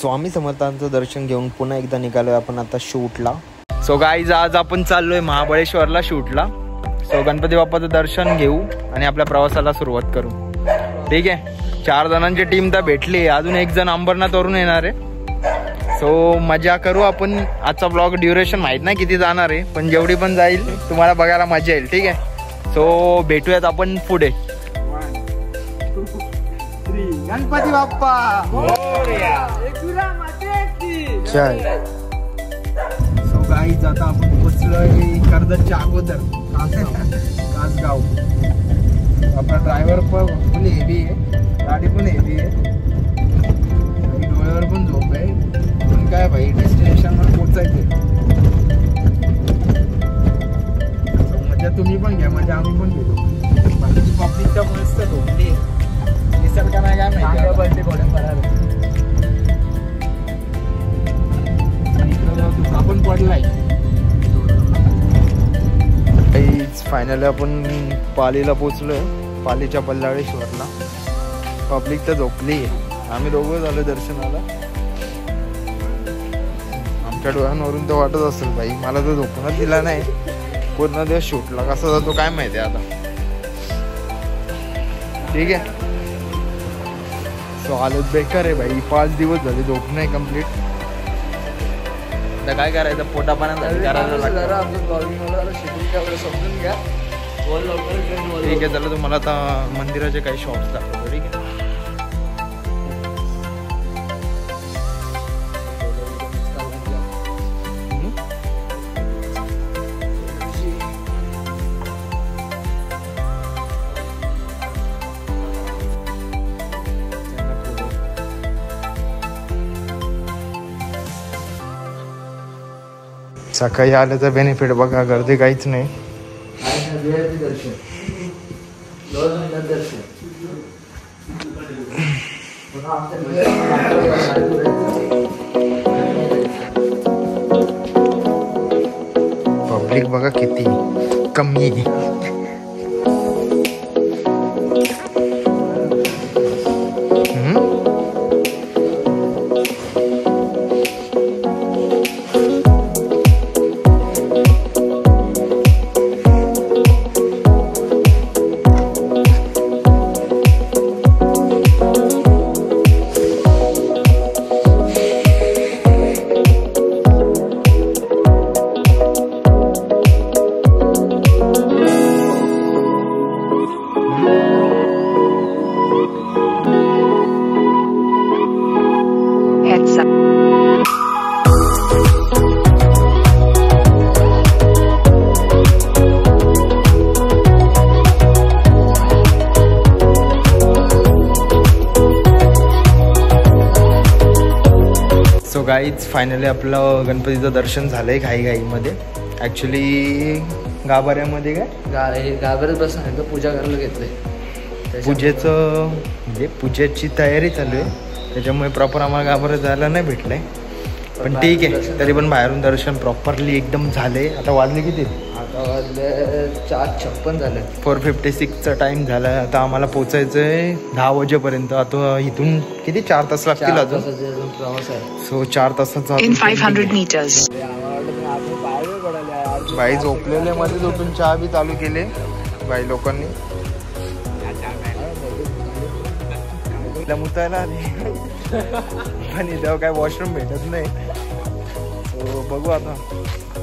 स्वामी समर्थांचं दर्शन घेऊन पुन्हा एकदा निघालोय आपण आता शूटला. सो गाईज आज आपण चाललोय महाबळेश्वरला शूटला. सो गणपती बाप्पाचं दर्शन घेऊ आणि आपल्या प्रवासाला सुरुवात करू. ठीक आहे, 4 जणांची टीम तर भेटली, अजून 1 जण अंबरनाथवरून येणार आहे. सो मजा करू आपण. आजचा ब्लॉग ड्युरेशन माहित नाही किती जाणार आहे, पण जेवढी पण जाईल तुम्हाला बघायला मजा येईल. ठीक आहे, सो भेटूयात आपण पुढे. गणपती बाप्पा जय. सो गाईज आता आपण पोचलोय कर्जतच्या अगोदर कासगाव. आपला ड्रायव्हर पण फुल हेवी आहे, गाडी पण हेवी आहे आणि डोळ्यावर पण झोप आहे. पण काय भाई, डेस्टिनेशनवर पोचायचंय. मजा तुम्ही पण घ्या, मजा आम्ही पण घेतो. बाकीची पब्लिकच्या मस्त झोपली निसर्ग नाही काय माहिती पडली घोड्या पडायला. आपण पडलाय. फायनली आपण पालीला पोचलोय, पालीच्या बल्लाळेश्वरला. पब्लिक तर झोपली, आम्ही दोघं झालो दर्शनाला. आमच्या डोळ्यांवरून तर वाटत असेल भाई, मला तर झोपूनच दिला नाही. पूर्ण दिवस शूटला कसा जातो काय माहिती आता. ठीक आहे, सो हालत बेकार आहे भाई. 5 दिवस झाले झोप नाही कम्प्लीट. आता काय करायचं, पोटापाण्यासाठी करायला लागतं. ठीक आहे, चला तुम्हाला आता मंदिराचे काही शॉट्स दाखवतो. ठीक आहे, सकाळी आल्याचं बेनिफिट बघा, गर्दी काहीच नाही. पब्लिक बघा किती कमी आहे. गाईज फायनली आपलं गणपतीचं दर्शन झालंय घाईमध्ये. ॲक्च्युली गाभाऱ्यामध्ये गाभाऱ्यात बसून पूजा करायला घेतलंय. पूजेचं म्हणजे पूजेची तयारी चालू आहे, त्याच्यामुळे प्रॉपर आम्हाला गाभाऱ्यात जायला नाही भेटलंय. पण ठीक आहे, तरी पण बाहेरून दर्शन प्रॉपरली एकदम झाले. आता वाजले किती? आता वाजले 4:56 झाले. 4:56चा टाइम झाला. आता आम्हाला पोचायचं आहे 10 वाजेपर्यंत. आता इथून किती 4 तास लागतील अजून प्रवास आहे. सो 4 तासाचा 500 meters. बाई झोपलेले मध्ये झोपून चहा बी चालू केले बाई लोकांनी. मुतायला आले पण इथं काय वॉशरूम भेटत नाही. सो बघू आता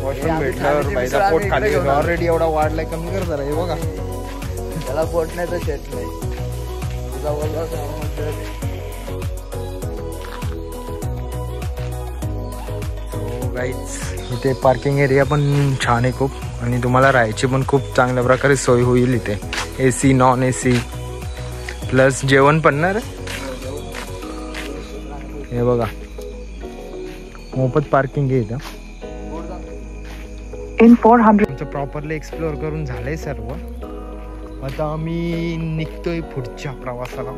वॉशरूम भेटल्यावर बाईचा पोट खाली. ऑलरेडी एवढा वाढलाय, कमी कर जरा. हे बघा, त्याला पोट नाही तर शेत नाही. तुझा बोलला गाईज इथे पार्किंग एरिया पण छान आहे खूप, आणि तुम्हाला राहायची पण खूप चांगल्या प्रकारे सोय होईल इथे. AC नॉन AC प्लस जेवण पण ना रे. हे बघा मोफत पार्किंग आहे इथं. In 400 प्रॉपरली एक्सप्लोअर करून झालंय सर्व. आता आम्ही निघतोय पुढच्या प्रवासाला.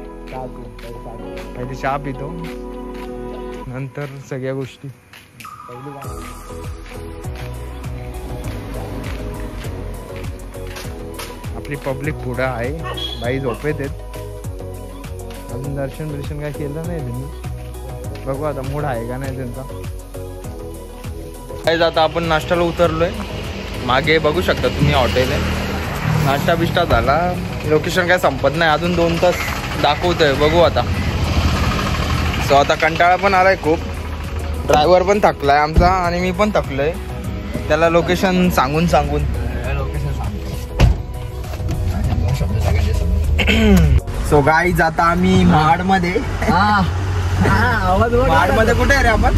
पहिले चहा पितो, नंतर सगळ्या गोष्टी. आपली पब्लिक पुढं आहे. बाई झोपेत आहेत, अजून दर्शन काय केलं नाही त्यांनी. बघू आता मूड आहे का नाही त्यांचा. काय आता आपण नाश्त्याला उतरलोय. मागे बघू शकता तुम्ही हॉटेल आहे. नाश्ता बिष्टा झाला. लोकेशन काय संपत नाही अजून 2 तास दाखवतोय. बघू आता. सो आता कंटाळा पण आलाय खूप. ड्रायव्हर पण थकलाय आमचा आणि मी पण थकलोय त्याला लोकेशन सांगून. सो गाईज आता आम्ही महाडमध्ये. महाडमध्ये कुठे आहे रे आपण?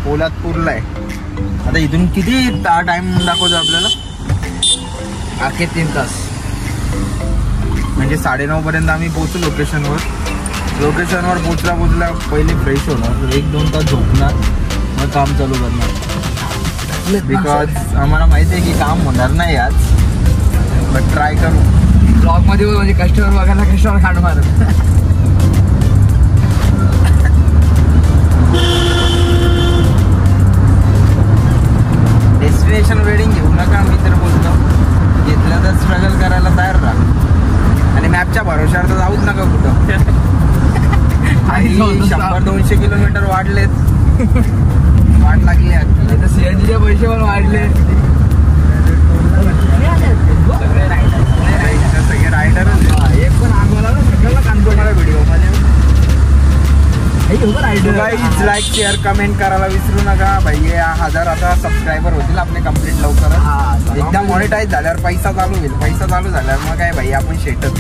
पोलादपूरला आहे. आता इथून किती टाइम दाखवतो आपल्याला? अख्खे 3 तास. म्हणजे 9:30 पर्यंत आम्ही पोहोचू लोकेशनवर. पोचल्या पहिले फ्रेश होणार, 1-2 तास झोपणार, मग काम चालू करणार. बिकॉज आम्हाला माहिती आहे की काम होणार नाही आज, बट ट्राय करू. ब्लॉग मध्ये म्हणजे कस्टमर बघायला कस्टमर खांड मारत. डेस्टिनेशन वेडिंग घेऊ नका. मी तर बोलतो घेतलं तर स्ट्रगल करायला तयार राहा आणि मॅपच्या भरोश्यावर तर जाऊच नका कुठं. 100-200 किलोमीटर वाढलेत. वाट लागली आता. सीएनजीचे पैसे पण वाढले. सगळे रायडरच. एक पण आम्हाला सगळ्याला कानपूरला व्हिडिओ मध्ये लाईक शेअर कमेंट करायला विसरू नका भाई. 1000 आता सबस्क्रायबर होतील आपले कंप्लीट लवकरच. एकदा मॉनिटाईज झाल्यावर पैसा चालू होईल. पैसा चालू झाल्यावर मग काय भाई आपण शेटच.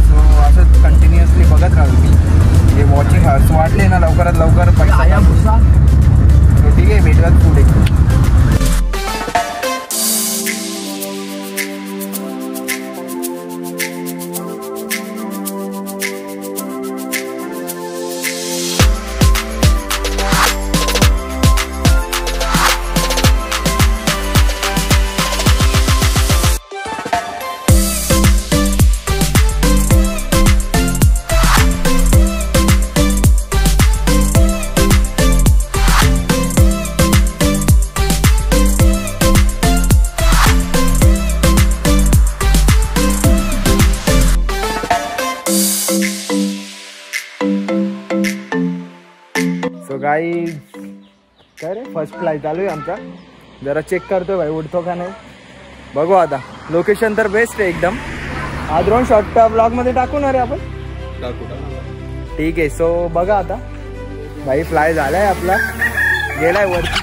सो असं कंटिन्युअसली बघत राहू मी. हे वॉचिंग हर्स वाढले ना लवकरात लवकर पैसा. ठीक आहे भेटूयात पुढे. गाईज काय रे फर्स्ट फ्लाय चालू आहे आमचा. जरा चेक करतोय भाई उडतो का नाही. बघू आता. लोकेशन तर बेस्ट आहे एकदम. हा ड्रोन शॉट ब्लॉग मध्ये टाकू ना रे आपण. ठीक आहे. सो बघा आता भाई फ्लाय झालाय आपला. गेलाय वरती.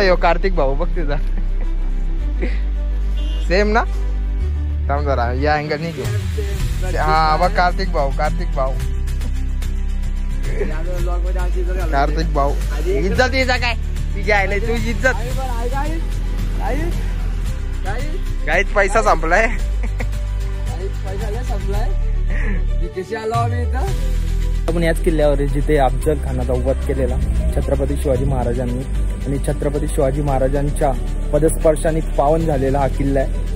यो कार्तिक भाऊ बघ तुझा सेम ना. थांब जरा या अँगल नाही घेऊ. हा बघ कार्तिक भाऊ. कार्तिक भाऊ इज्जत यायचा काय ती घ्यायला तू इज्जत. काहीच पैसा संपलाय. पैसा संपलाय. कशी आलो आम्ही इथं आपण याच किल्ल्यावर आहे जिथे अफजल खानाचा वध केलेला छत्रपती शिवाजी महाराजांनी, आणि छत्रपती शिवाजी महाराजांच्या पदस्पर्शाने पावन झालेला हा किल्ला आहे.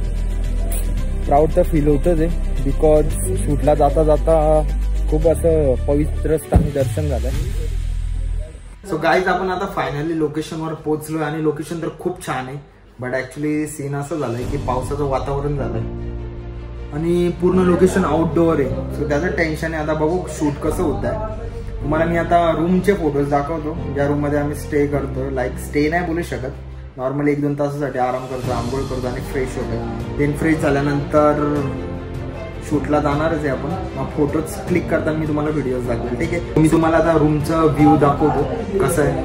प्राऊड तर फील होतच आहे, बिकॉज शूटला जाता जाता खूप असं पवित्र स्थानी दर्शन झालंय. सो गाईज आपण आता फायनली लोकेशनवर पोहोचलोय आणि लोकेशन तर खूप छान आहे. बट ऍक्च्युली सीन असं झालंय की पावसाचं वातावरण झालंय आणि पूर्ण लोकेशन आउटडोअर आहे. सो त्याचं टेन्शन आहे. आता बघू शूट कसं होत आहे. तुम्हाला मी आता रूमचे फोटोज दाखवतो ज्या रूम मध्ये आम्ही स्टे करतो. लाईक स्टे नाही बोलू शकत, नॉर्मली 1-2 तासासाठी आराम करतो, आंघोळ करतो आणि फ्रेश होतो. देन फ्रेश झाल्यानंतर शूटला जाणारच आहे आपण. मग फोटोज क्लिक करताना मी तुम्हाला व्हिडिओज दाखवेल. ठीक आहे, मी तुम्हाला आता रूमचा व्ह्यू दाखवतो कसं आहे.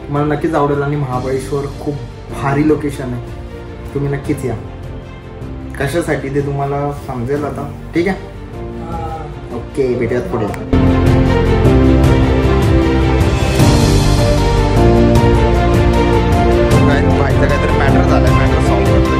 मला नक्कीच आवडेल आणि महाबळेश्वर खूप भारी लोकेशन आहे. तुम्ही नक्कीच या. कशासाठी ते तुम्हाला समजेल आता. ठीक आहे, ओके, भेटूयात पुढे. काहीतरी मॅटर झालाय, मॅटर सॉल्व्ह करतोय.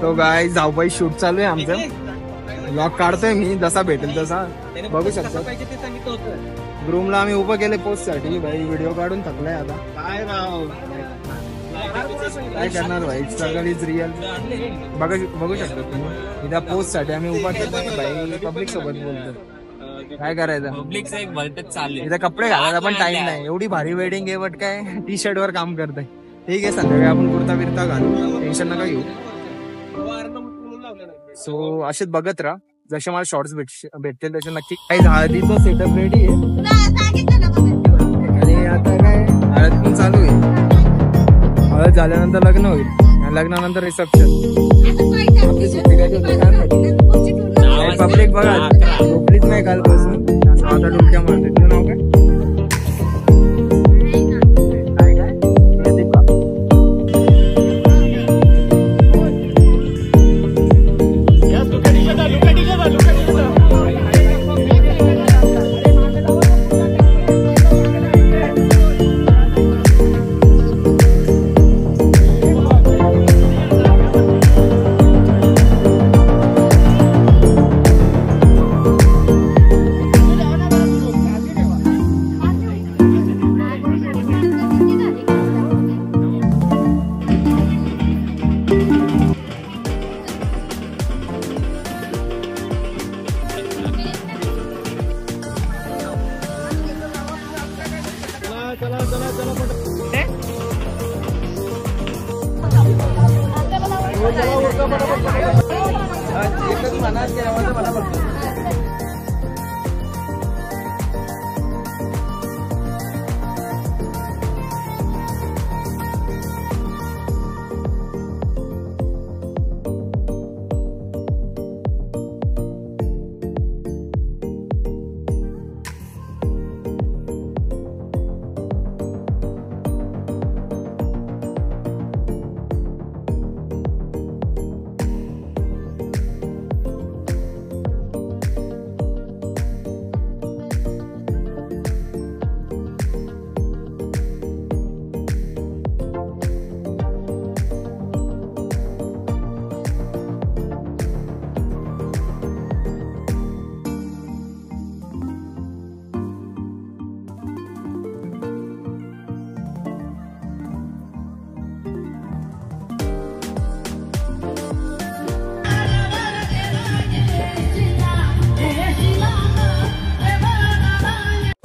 तो गाय धावपाई शूट चालू आहे आमचं. ब्लॉग काढतोय मी, जसा भेटेल तसा बघू शकतो. ग्रूमला आम्ही उभं केले पोस्ट साठी. भाई व्हिडिओ काढून थकलाय आता. काय राव, काय करणार भाई, स्ट्रगल इज रिअल. बघू शकतो तुम्ही. इथं पोस्ट साठी आम्ही उभा केलं भाई. पब्लिक सोबत बोलतो, काय करायचं. पब्लिकचा एक वर्ल्ड चालू. इथं कपडे घालायला पण टाइम नाही. एवढी भारी वेडिंग आहे बट काय टी शर्ट वर काम करतंय. ठीक आहे, संध्याकाळी आपण कुर्ता बिर्ता घालू, टेन्शन नका घेऊ. सो असेच बघत राहा. जसे मला शॉर्ट्स भेटतील तसे नक्की. काही हळदीचं सेटअप रेडी आहे आणि आता काय हळद पण चालू आहे. हळद झाल्यानंतर लग्न होईल, लग्नानंतर रिसेप्शन. पब्लिक बघा झोपलीच नाही कालपासून. आता डुलक्या मारते. तुझं नाव काय?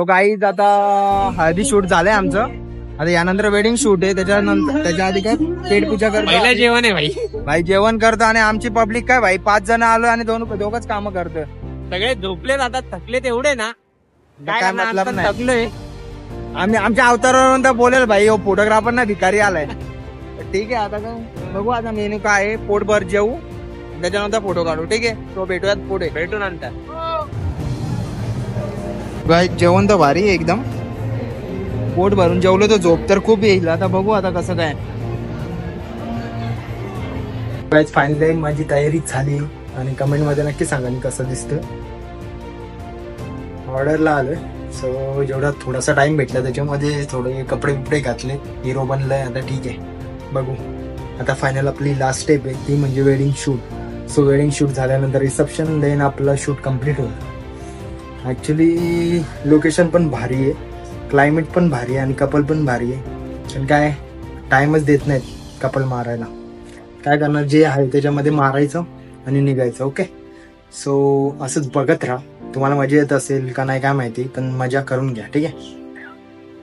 गाईज आता हळदी शूट झालंय आमचं. आता यानंतर वेडिंग शूट आहे. त्याच्यानंतर त्याच्या आधी काय पेट पूजा करतो. जेवण आहे भाई जेवण करतो. आणि आमची पब्लिक काय भाई 5 जण आलो आणि दोघच काम करतो. सगळे झोपले जातात, थकले तेवढे ना काय मतलब नाही. थकलोय आम्ही आमच्या अवतारावर बोलेल भाई फोटोग्राफर ना भिकारी आलाय. ठीक आहे आता काय बघू. आता मेनू काय आहे, पोटभर जेवू त्याच्यानंतर फोटो काढू. ठीक आहे तो भेटूयात पुढे. भेटू नंतर. जेवण तर भारी एकदम. पोट भरून जेवलं तर झोप तर खूप येईल. आता बघू आता कसं काय. फायनली माझी तयारी झाली आणि कमेंट मध्ये नक्की सांगा मी कसं दिसतं. ऑर्डरला आलोय. सो जेवढा थोडासा टाइम भेटला त्याच्यामध्ये थोडे कपडे बिपडे घातले. हिरो बनलाय आता. ठीक आहे बघू. आता फायनल आपली लास्ट स्टेप आहे ती म्हणजे wedding shoot. So wedding shoot झाल्यानंतर रिसेप्शन देन आपला शूट कम्प्लीट होईल. ॲक्च्युली लोकेशन पण भारी आहे, क्लायमेट पण भारी आहे आणि कपल पण भारी आहे. पण काय टाइमच देत नाहीत कपल मारायला. काय करणार, जे आहे त्याच्यामध्ये मारायचं आणि निघायचं. ओके सो असंच बघत राहा. तुम्हाला मजा येत असेल का नाही काय माहिती, पण मजा करून घ्या. ठीक आहे.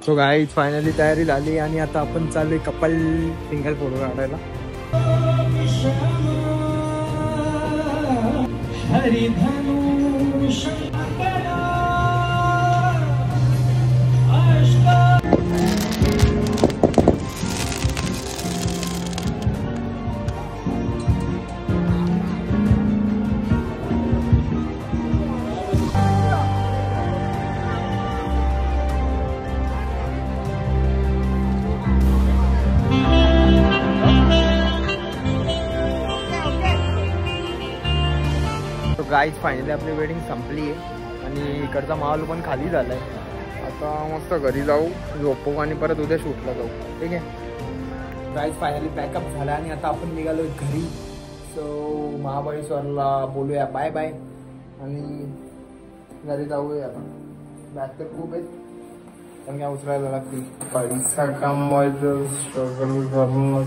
सो गाईज फायनली तयारी झाली आणि आता आपण चालू आहे कपल सिंगल फोटो काढायला. गाईज फायनली आपली वेडिंग संपली आहे आणि इकडचा माहोल पण खाली झालाय. आता मस्त घरी जाऊ, झोपू आणि परत उद्या शूटला जाऊ. ठीक आहे गाईज फायनली पॅकअप झाला आणि आता आपण निघालो घरी. सो महाबळेश्वरला बोलूया बाय बाय आणि घरी जाऊया. आता बॅग तर खूप आहेत पण काय उचलायला लागतील. पैसा कमवायचं स्ट्रगल करून